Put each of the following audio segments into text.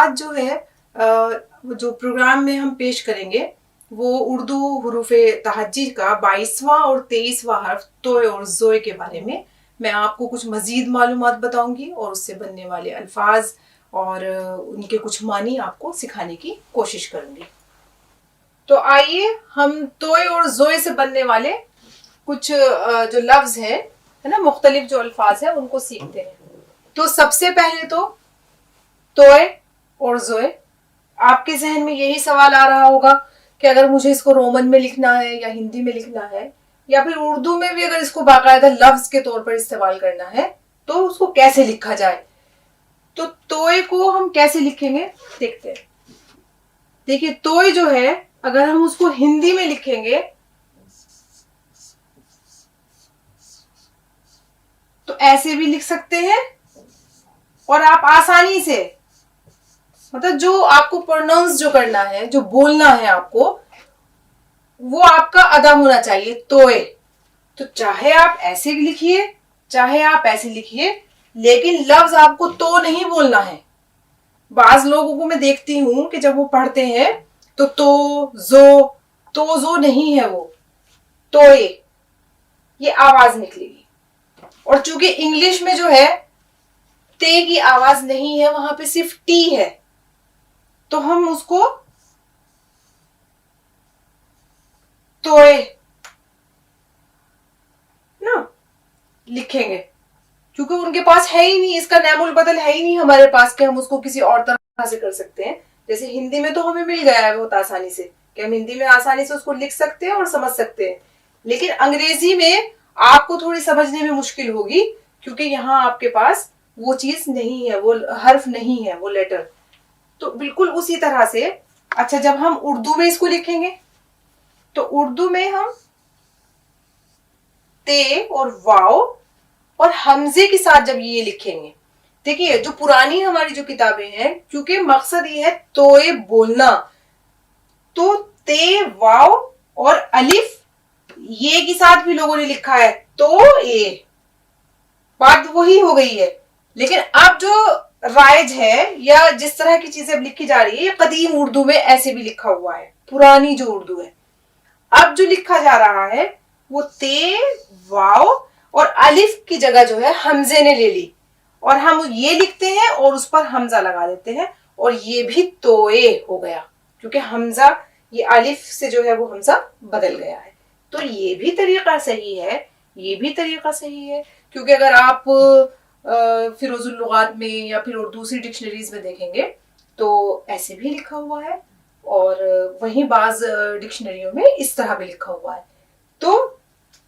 آج جو ہے جو پروگرام میں ہم پیش کریں گے وہ اردو حروف تہجی کا 22واں اور 23واں حرف توئے اور زوئے کے بارے میں آپ کو کچھ مزید معلومات بتاؤں گی اور اس سے بننے والے الفاظ اور ان کے کچھ معنی آپ کو سکھانے کی کوشش کروں گی۔ تو آئیے ہم توئے اور زوئے سے بننے والے کچھ جو لفظ ہیں نا، مختلف جو الفاظ ہیں ان کو سیکھتے ہیں۔ تو سب سے پہلے تو توئے اور زوئے، آپ کے ذہن میں یہی سوال آ رہا ہوگا کہ اگر مجھے اس کو رومن میں لکھنا ہے یا ہندی میں لکھنا ہے یا پھر اردو میں بھی اگر اس کو باقاعدہ لفظ کے طور پر استعمال کرنا ہے تو اس کو کیسے لکھا جائے۔ تو توئے کو ہم کیسے لکھیں گے دیکھتے ہیں۔ دیکھیے توئے جو ہے اگر ہم اس کو ہندی میں لکھیں گے تو ایسے بھی لکھ سکتے ہیں، اور آپ آسانی سے مطلب جو آپ کو پروناؤنس جو کرنا ہے، جو بولنا ہے آپ کو، وہ آپ کا ادا ہونا چاہیے توئے۔ تو چاہے آپ ایسے لکھیے چاہے آپ ایسے لکھیے، لیکن لفظ آپ کو تو نہیں بولنا ہے۔ بعض لوگوں کو میں دیکھتی ہوں کہ جب وہ پڑھتے ہیں تو زو نہیں ہے، وہ توئے یہ آواز نکلے گی۔ اور چونکہ انگلش میں جو ہے تے کی آواز نہیں ہے، وہاں پہ صرف ٹی ہے، تو ہم اس کو توئے نا لکھیں گے، کیونکہ ان کے پاس ہے ہی نہیں، اس کا نعم البدل ہے ہی نہیں ہمارے پاس کہ ہم اس کو کسی اور طرح سے کر سکتے ہیں۔ جیسے ہندی میں تو ہمیں مل گیا ہے بہت آسانی سے کہ ہم ہندی میں آسانی سے اس کو لکھ سکتے ہیں اور سمجھ سکتے ہیں، لیکن انگریزی میں آپ کو تھوڑی سمجھنے میں مشکل ہوگی، کیونکہ یہاں آپ کے پاس وہ چیز نہیں ہے، وہ حرف نہیں ہے، وہ لیٹر۔ تو بالکل اسی طرح سے اچھا جب ہم اردو میں اس کو لکھیں گے تو اردو میں ہم تے اور واو اور حمزے کے ساتھ جب یہ لکھیں گے، دیکھیے جو پرانی ہماری جو کتابیں ہیں، کیونکہ مقصد یہ ہے توئے بولنا، تو تے واو اور الف یہ کے ساتھ بھی لوگوں نے لکھا ہے تو اے، بات وہی ہو گئی ہے۔ لیکن اب جو رائج ہے یا جس طرح کی چیزیں اب لکھی جا رہی ہے، یہ قدیم اردو میں ایسے بھی لکھا ہوا ہے، پرانی جو اردو ہے۔ اب جو لکھا جا رہا ہے وہ تے واو اور الف کی جگہ جو ہے حمزے نے لے لی، اور ہم یہ لکھتے ہیں اور اس پر حمزہ لگا دیتے ہیں، اور یہ بھی توئے ہو گیا، کیونکہ حمزہ یہ الف سے جو ہے وہ حمزہ بدل گیا ہے۔ تو یہ بھی طریقہ صحیح ہے، یہ بھی طریقہ صحیح ہے، کیونکہ اگر آپ فیروز اللغات میں یا پھر اور دوسری ڈکشنریز میں دیکھیں گے تو ایسے بھی لکھا ہوا ہے، اور وہیں بعض ڈکشنریوں میں اس طرح بھی لکھا ہوا ہے۔ تو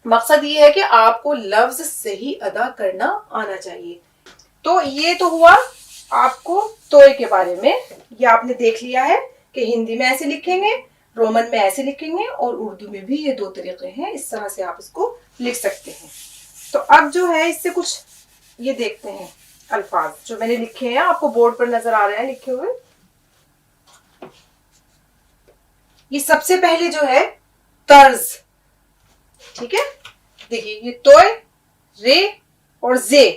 مقصد یہ ہے کہ آپ کو لفظ صحیح ادا کرنا آنا چاہیے۔ تو یہ تو ہوا آپ کو توئے کے بارے میں، یہ آپ نے دیکھ لیا ہے کہ ہندی میں ایسے لکھیں گے، رومن میں ایسے لکھیں گے، اور اردو میں بھی یہ دو طریقے ہیں، اس طرح سے آپ اس کو لکھ سکتے ہیں۔ تو اب جو ہے اس سے کچھ یہ دیکھتے ہیں الفاظ جو میں نے لکھے ہیں، آپ کو بورڈ پر نظر آ رہے ہیں لکھے ہوئے۔ یہ سب سے پہلے جو ہے طرز، ٹھیک ہے، دیکھیے یہ توئے رے اور زے،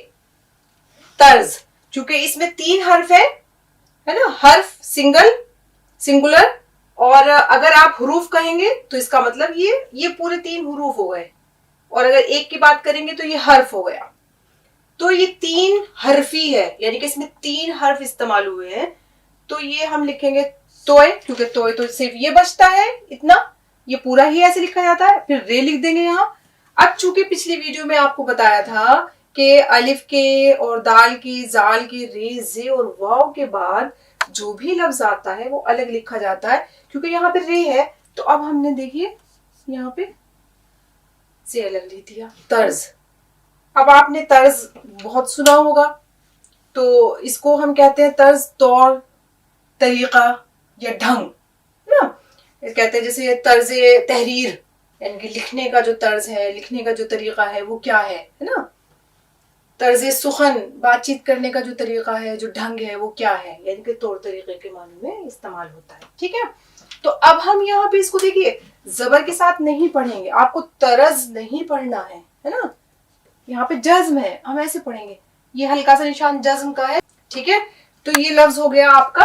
طرز، چونکہ اس میں 3 حرف ہے نا، حرف سنگولر، اور اگر آپ حروف کہیں گے تو اس کا مطلب یہ پورے 3 حروف ہو گئے، اور اگر ایک کی بات کریں گے تو یہ حرف ہو گیا۔ تو یہ 3 حرفی ہے، یعنی کہ اس میں 3 حرف استعمال ہوئے ہیں، تو یہ ہم لکھیں گے توئے، کیونکہ توئے تو صرف یہ بچتا ہے اتنا، یہ پورا ہی ایسے لکھا جاتا ہے۔ پھر رے لکھ دیں گے یہاں۔ اب چونکہ پچھلی ویڈیو میں آپ کو بتایا تھا کہ الف کے اور دال کی زال کی رے زے اور واو کے بعد جو بھی لفظ آتا ہے وہ الگ لکھا جاتا ہے، کیونکہ یہاں پہ رے ہے تو اب ہم نے دیکھیے یہاں پہ سے الگ لکھ دیا، طرز۔ اب آپ نے طرز بہت سنا ہوگا، تو اس کو ہم کہتے ہیں طرز، طور، طریقہ یا ڈھنگ نا، کہتے ہیں جیسے طرز تحریر، یعنی کہ لکھنے کا جو طرز ہے، لکھنے کا جو طریقہ ہے وہ کیا ہے نا۔ طرز سخن، بات چیت کرنے کا جو طریقہ ہے، جو ڈھنگ ہے وہ کیا ہے، یعنی کہ طور طریقے کے معنی میں استعمال ہوتا ہے، ٹھیک ہے۔ تو اب ہم یہاں پہ اس کو دیکھیے زبر کے ساتھ نہیں پڑھیں گے، آپ کو طرز نہیں پڑھنا ہے نا، یہاں پہ جزم ہے، ہم ایسے پڑھیں گے، یہ ہلکا سا نشان جزم کا ہے، ٹھیک ہے۔ تو یہ لفظ ہو گیا آپ کا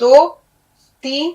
2 3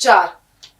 4,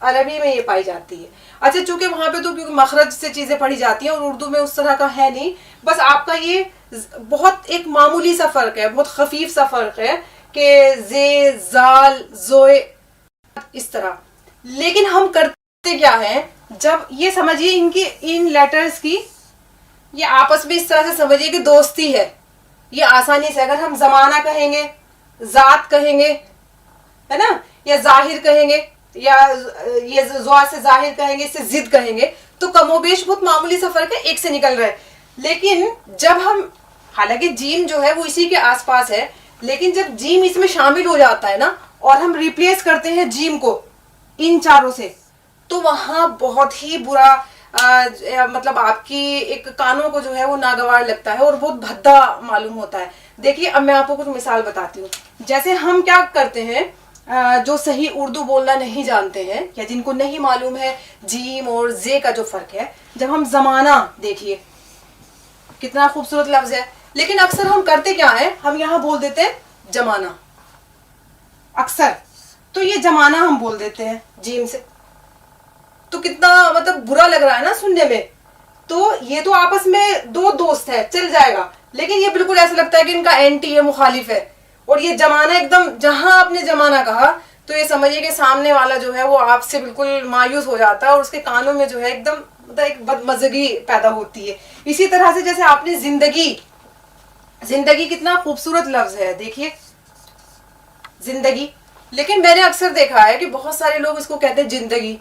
عربی میں یہ پائی جاتی ہے. اچھا چونکہ وہاں پہ تو کیونکہ مخرج سے چیزیں پڑھی جاتی ہیں اور اردو میں اس طرح کا ہے نہیں, بس آپ کا یہ بہت ایک معمولی سا فرق ہے, بہت خفیف سا فرق ہے کہ زے, زال, زوئے اس طرح. لیکن ہم کرتے کیا ہے, جب یہ سمجھیے ان لیٹرز کی یہ آپس میں اس طرح سے سمجھیے کہ دوستی ہے, یہ آسانی سے اگر ہم زمانہ کہیں گے, ذات کہیں گے, ہے نا, یا ظاہر کہیں گے, یا یہ زوا سے ظاہر کہیں گے, اس سے ضد کہیں گے, تو کم و بیش بہت معمولی سا فرق ہے, ایک سے نکل رہا ہے. لیکن جب ہم, حالانکہ جیم جو ہے وہ اسی کے آس پاس ہے, لیکن جب جیم اس میں شامل ہو جاتا ہے نا اور ہم ریپلیس کرتے ہیں جیم کو ان چاروں سے, تو وہاں بہت ہی برا مطلب آپ کی ایک کانوں کو جو ہے وہ ناگوار لگتا ہے اور بہت بھدا معلوم ہوتا ہے. دیکھیے اب میں آپ کو کچھ مثال بتاتی ہوں. جیسے ہم کیا کرتے ہیں, جو صحیح اردو بولنا نہیں جانتے ہیں یا جن کو نہیں معلوم ہے جیم اور زے کا جو فرق ہے, جب ہم زمانہ, دیکھیے کتنا خوبصورت لفظ ہے, لیکن اکثر ہم کرتے کیا ہے, ہم یہاں بول دیتے ہیں جمانہ اکثر, تو یہ جمانہ ہم بول دیتے ہیں جیم سے, تو کتنا مطلب برا لگ رہا ہے نا سننے میں. تو یہ تو آپس میں دو دوست ہے, چل جائے گا, لیکن یہ بالکل ایسا لگتا ہے کہ ان کا اینٹی ہے, مخالف ہے. اور یہ جمانہ ایک دم, جہاں آپ نے جمانہ کہا تو یہ سمجھیے کہ سامنے والا جو ہے وہ آپ سے بالکل مایوس ہو جاتا ہے اور اس کے کانوں میں جو ہے ایک دم مطلب ایک بدمزگی پیدا ہوتی ہے. اسی طرح سے جیسے آپ نے زندگی, زندگی کتنا خوبصورت لفظ ہے, دیکھیے زندگی, لیکن میں نے اکثر دیکھا ہے کہ بہت سارے لوگ اس کو کہتے ہیں زندگی.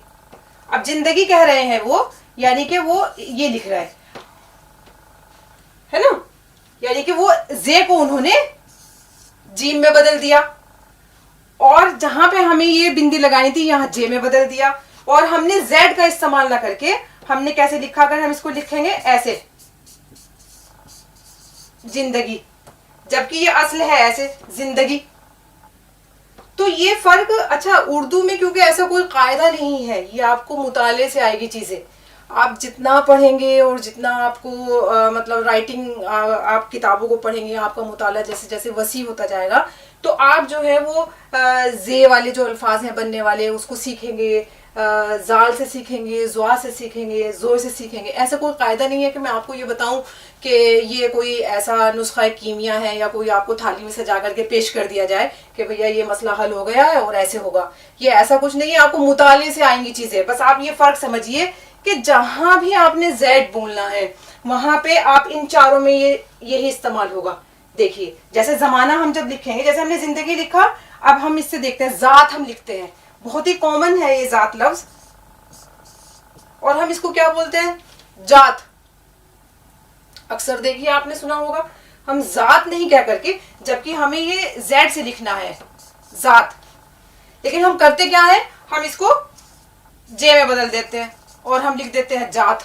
اب زندگی کہہ رہے ہیں وہ, یعنی کہ وہ یہ لکھ رہا ہے نا, یعنی کہ وہ زے کو انہوں نے جیم میں بدل دیا, اور جہاں پہ ہمیں یہ بندی لگانی تھی یہاں جے میں بدل دیا, اور ہم نے زیڈ کا استعمال نہ کر کے ہم نے کیسے لکھا, کر ہم اس کو لکھیں گے ایسے زندگی, جبکہ یہ اصل ہے ایسے زندگی. تو یہ فرق, اچھا اردو میں کیونکہ ایسا کوئی قاعدہ نہیں ہے, یہ آپ کو مطالعے سے آئے گی چیزیں. آپ جتنا پڑھیں گے اور جتنا آپ کو مطلب رائٹنگ, آپ کتابوں کو پڑھیں گے, آپ کا مطالعہ جیسے جیسے وسیع ہوتا جائے گا, تو آپ جو ہے وہ زے والے جو الفاظ ہیں بننے والے اس کو سیکھیں گے, زال سے سیکھیں گے, زوا سے سیکھیں گے, زو سے سیکھیں گے. ایسا کوئی قاعدہ نہیں ہے کہ میں آپ کو یہ بتاؤں کہ یہ کوئی ایسا نسخہ کیمیا ہے یا کوئی آپ کو تھالی میں سجا کر کے پیش کر دیا جائے کہ بھیا یہ مسئلہ حل ہو گیا ہے اور ایسے ہوگا. یہ ایسا کچھ نہیں ہے, آپ کو مطالعے سے آئیں گی چیزیں. بس آپ یہ فرق سمجھیے کہ جہاں بھی آپ نے زیڈ بولنا ہے وہاں پہ آپ ان چاروں میں یہی استعمال ہوگا. دیکھیے جیسے زمانہ ہم جب لکھیں گے, جیسے ہم نے زندگی لکھا, اب ہم اس سے دیکھتے ہیں ذات ہم لکھتے ہیں, بہت ہی کامن ہے یہ ذات لفظ, اور ہم اس کو کیا بولتے ہیں, جات. اکثر دیکھیے آپ نے سنا ہوگا ہم ذات نہیں کہہ کر کے, جبکہ ہمیں یہ زیڈ سے لکھنا ہے ذات, لیکن ہم کرتے کیا ہے, ہم اس کو جے میں بدل دیتے ہیں اور ہم لکھ دیتے ہیں جات,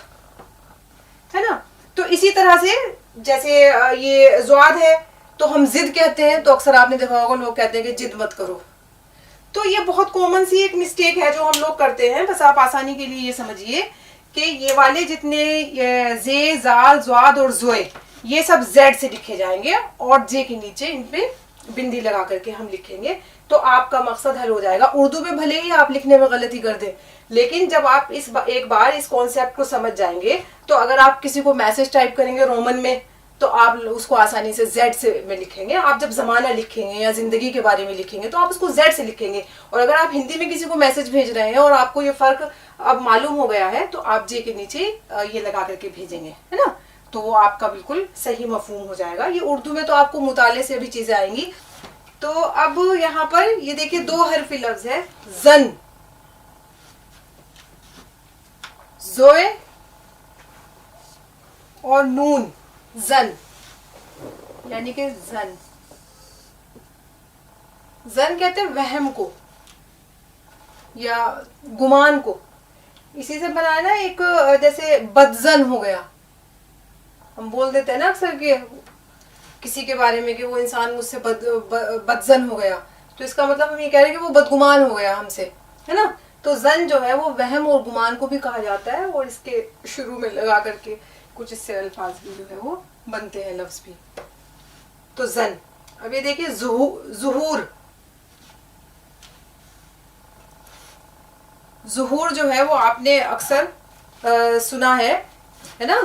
ہے نا. تو اسی طرح سے جیسے یہ زواد ہے تو ہم ضد کہتے ہیں, تو اکثر آپ نے دیکھا ہوگا لوگ کہتے ہیں کہ جد مت کرو. تو یہ بہت کامن سی ایک مسٹیک ہے جو ہم لوگ کرتے ہیں. بس آپ آسانی کے لیے یہ سمجھیے کہ یہ والے جتنے زے, زال, زواد اور زوئے یہ سب زیڈ سے لکھے جائیں گے, اور جے کے نیچے ان پہ بندی لگا کر کے ہم لکھیں گے, تو آپ کا مقصد حل ہو جائے گا. اردو میں بھلے ہی آپ لکھنے میں غلطی کر دیں, لیکن جب آپ ایک بار اس کانسیپٹ کو سمجھ جائیں گے, تو اگر آپ کسی کو میسج ٹائپ کریں گے رومن میں تو آپ اس کو آسانی سے زیڈ سے میں لکھیں گے. آپ جب زمانہ لکھیں گے یا زندگی کے بارے میں لکھیں گے تو آپ اس کو زیڈ سے لکھیں گے. اور اگر آپ ہندی میں کسی کو میسج بھیج رہے ہیں اور آپ کو یہ فرق اب معلوم ہو گیا ہے, تو آپ جے کے نیچے یہ لگا کر کے بھیجیں گے, ہے نا. تو وہ آپ کا بالکل صحیح مفہوم ہو جائے گا. یہ اردو میں تو آپ کو مطالعے سے بھی چیزیں آئیں گی. تو اب یہاں پر یہ دیکھیے دو حرفی لفظ ہے, زن, زوئے اور نون, زن, یعنی کہ زن. زن کہتے ہیں وہم کو یا گمان کو. اسی سے بنا نا ایک, جیسے بدزن ہو گیا, ہم بول دیتے ہیں نا اکثر کہ کسی کے بارے میں کہ وہ انسان مجھ سے بدزن ہو گیا, تو اس کا مطلب ہم یہ کہہ رہے ہیں کہ وہ بدگمان ہو گیا ہم سے, ہے نا. تو زن جو ہے وہ وہم اور گمان کو بھی کہا جاتا ہے, اور اس کے شروع میں لگا کر کے کچھ اس سے الفاظ بھی جو ہے وہ بنتے ہیں, لفظ بھی. تو زن. اب یہ دیکھیے ظہور, ظہور جو ہے وہ آپ نے اکثر سنا ہے نا.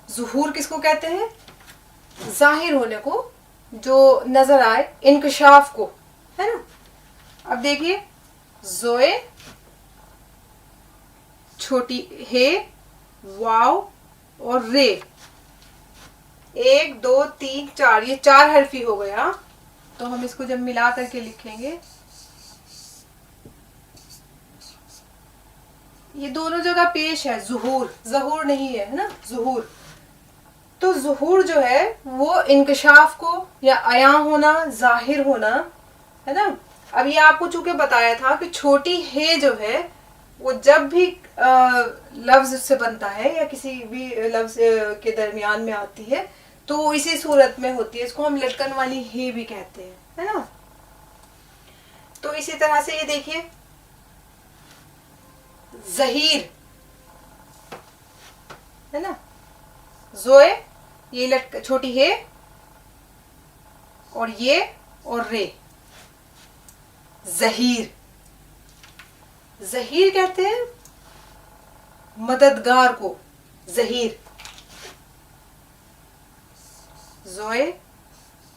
ظہور کس کو کہتے ہیں؟ ظاہر ہونے کو, جو نظر آئے, انکشاف کو, ہے نا. اب دیکھیے زوئے, چھوٹی ہے, واو اور رے, 1 2 3 4, یہ 4 حرفی ہو گیا. تو ہم اس کو جب ملا کر کے لکھیں گے, یہ دونوں جگہ پیش ہے, ظہور, ظہور نہیں ہے نا, ظہور. تو ظہور جو ہے وہ انکشاف کو یا عیاں ہونا, ظاہر ہونا, ہے نا. اب یہ آپ کو چونکہ بتایا تھا کہ چھوٹی ہے جو ہے وہ جب بھی لفظ سے بنتا ہے یا کسی بھی لفظ کے درمیان میں آتی ہے تو وہ اسی صورت میں ہوتی ہے. اس کو ہم لٹکن والی ہے بھی کہتے ہیں, ہے نا. تو اسی طرح سے یہ دیکھیے ظہیر, ہے نا. زوئے, یہ چھوٹی ہے, اور یہ اور رے, ظہیر. ظہیر کہتے ہیں مددگار کو, ظہیر. زوئے,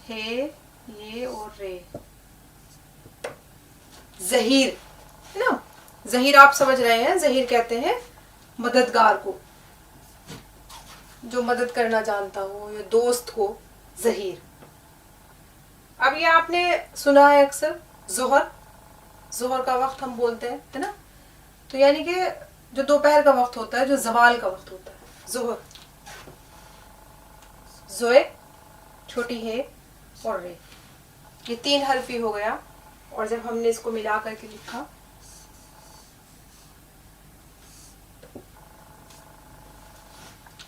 ہے, یہ اور رے, ظہیر, ہے نا. ظہیر آپ سمجھ رہے ہیں, ظہیر کہتے ہیں مددگار کو, جو مدد کرنا جانتا ہو, یا دوست کو, ظہیر. اب یہ آپ نے سنا ہے اکثر ظہر, ظہر کا وقت ہم بولتے ہیں, ہے نا. تو یعنی کہ جو دوپہر کا وقت ہوتا ہے, جو زوال کا وقت ہوتا ہے, ظہر. زوئے, چھوٹی ہے اور رے, یہ 3 حرفی ہو گیا. اور جب ہم نے اس کو ملا کر کے لکھا,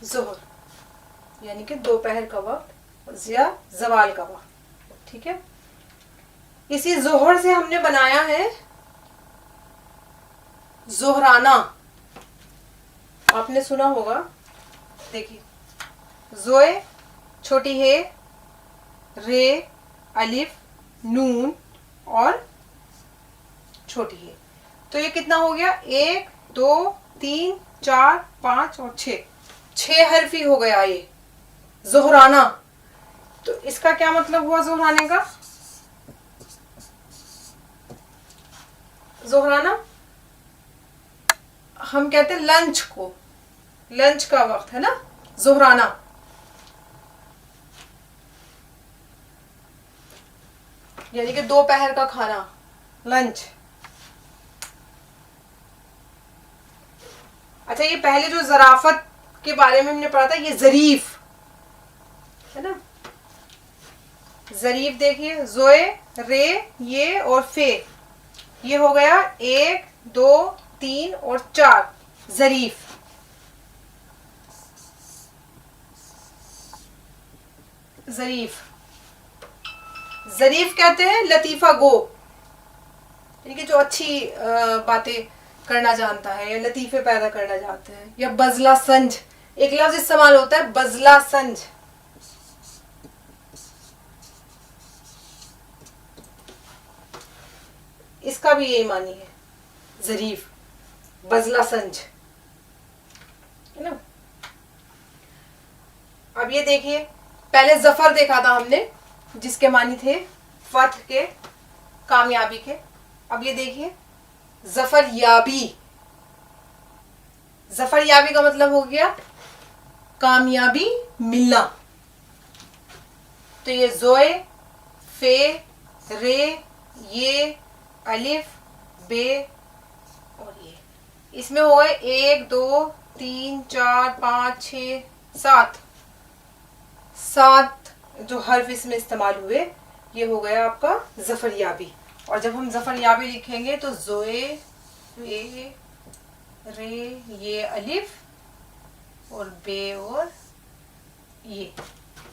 ظہر یعنی کہ دوپہر کا وقت یا زوال کا وقت, ٹھیک ہے. اسی ظہر سے ہم نے بنایا ہے ظہرانہ, آپ نے سنا ہوگا. دیکھیے زوئے, چھوٹی ہے, رے, الف, نون اور چھوٹی ہے. تو یہ کتنا ہو گیا؟ 1 2 3 4 5 اور 6, 6 حرفی ہو گیا یہ ظہرانہ. تو اس کا کیا مطلب ہوا ظہرانے کا؟ ظہرانہ ہم کہتے ہیں لنچ کو, لنچ کا وقت, ہے نا, ظہرانہ. یعنی کہ دوپہر کا کھانا, لنچ. اچھا, یہ پہلے جو ظرافت کے بارے میں ہم نے پڑھا تھا, یہ ظریف ہے نا. ظریف دیکھیے, زوئے, رے, یہ اور فے, یہ ہو گیا 1 2 3 اور 4, ظریف. ظریف, ظریف کہتے ہیں لطیفہ گو, یعنی کہ جو اچھی باتیں کرنا جانتا ہے یا لطیفے پیدا کرنا جانتے ہیں. یا بزلہ سنج, ایک لفظ استعمال ہوتا ہے بزلہ سنج, اس کا بھی یہی معنی ہے, ظریف, بزلہ سنج, ہے نا. اب یہ دیکھیے, پہلے ظفر دیکھا تھا ہم نے جس کے معنی تھے فتح کے, کامیابی کے. اب یہ دیکھیے ظفر یابی, ظفر یابی کا مطلب ہو گیا کامیابی ملنا. تو یہ زوئے, فے, رے, یہ, الف, بے اور یہ, اس میں ہو گئے 1 2 3 4 5 6 7, 7 جو حرف اس میں استعمال ہوئے, یہ ہو گیا آپ کا ظفر یابی. اور جب ہم ظفر یابی لکھیں گے تو زوئے, فے, رے, یہ, الف اور بے اور یہ,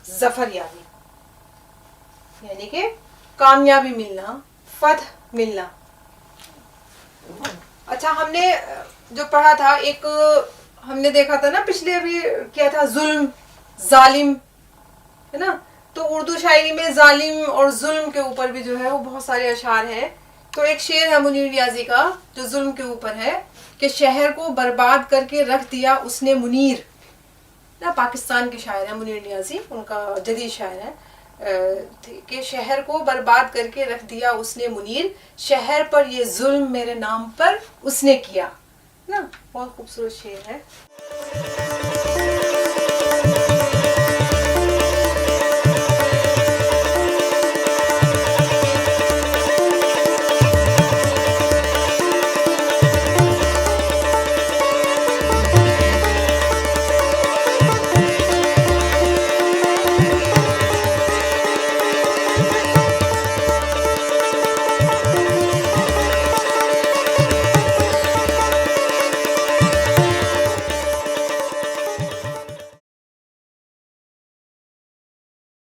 ظفر یابی, یعنی کہ کامیابی ملنا, فتح ملنا. اچھا, ہم نے جو پڑھا تھا, ایک ہم نے دیکھا تھا نا پچھلے ابھی کیا تھا, ظلم, ظالم, ہے نا. تو اردو شاعری میں ظالم اور ظلم کے اوپر بھی جو ہے وہ بہت سارے اشعار ہیں تو ایک شعر ہے منیر نیازی کا جو ظلم کے اوپر ہے کہ شہر کو برباد کر کے رکھ دیا اس نے منیر. نا پاکستان کے شاعر ہیں منیر نیازی, ان کا جدید شاعر ہے کہ شہر کو برباد کر کے رکھ دیا اس نے منیر, شہر پر یہ ظلم میرے نام پر اس نے کیا. نا بہت خوبصورت شعر ہے.